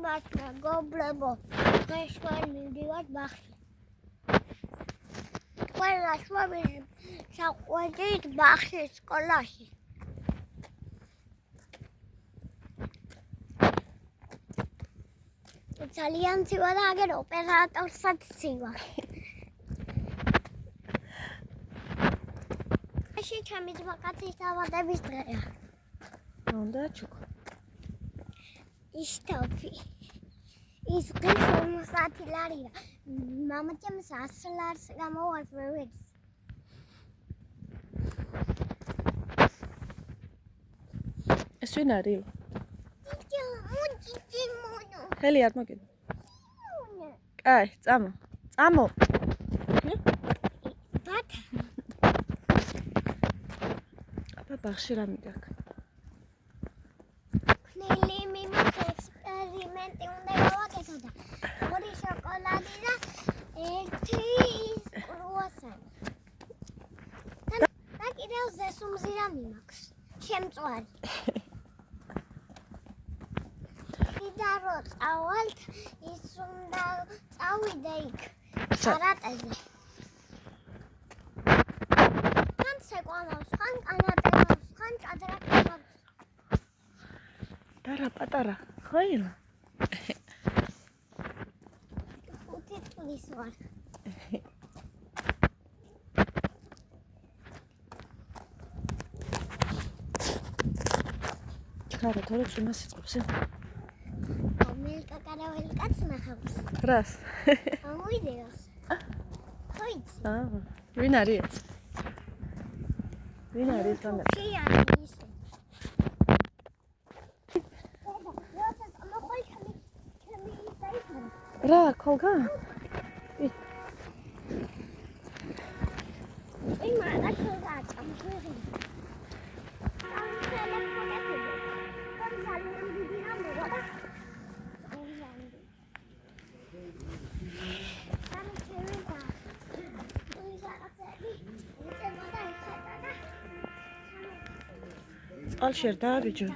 მართლა გობლებო დღეს ვერ მივდივართ ბაღში ყველა შუაბიჯი საყვედით ბაღში სკოლაში ძალიან ცივა და აგერ ოპერატორსაც ცივა ეში ჩემი ძმაკაცის დაბადების დღეა უნდა ჩუქო ისტოფი ის დღეს 50 ლარია მამაჩემ 100 ლარს გამოვარდა ეს ვინ არის? მუნჩიჩიმონო ჰელი არ მოგედა. კაი, წამო. წამო. ბათა. აბა ბაღში რა მიგაქ? ხნელი მიმოხ ექსპერიმენტი უნდა გავაკეთო და ორი შოკოლადი და ერთი კრუასანი. და კიდევ ზესუმზირა მიმაქვს. შემწვარი. და რო წავალთ ის უნდა წავიდე იქ კარატეზე ხან სეკვამავს ხან კანატევავს ხან ჭადრაკებს და რა პატარა ხოილა 5 წლის ვარ ჩქარა თორე წუნას იწყებს მელკაკარაველი კაც ნახავს რას? ამოვიდეოს ხოიცი ვინ არის? ვინ არის ამ? კი არის რა ქოლგა? ი მარა ქოლგა წამხერი წყალში არ დააბიჯო.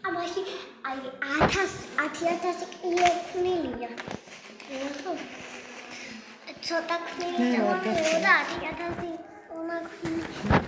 ამაში აი 1000 კილო ხნილია. ცოტა ხნილი და 1000 უნდა ხნილი.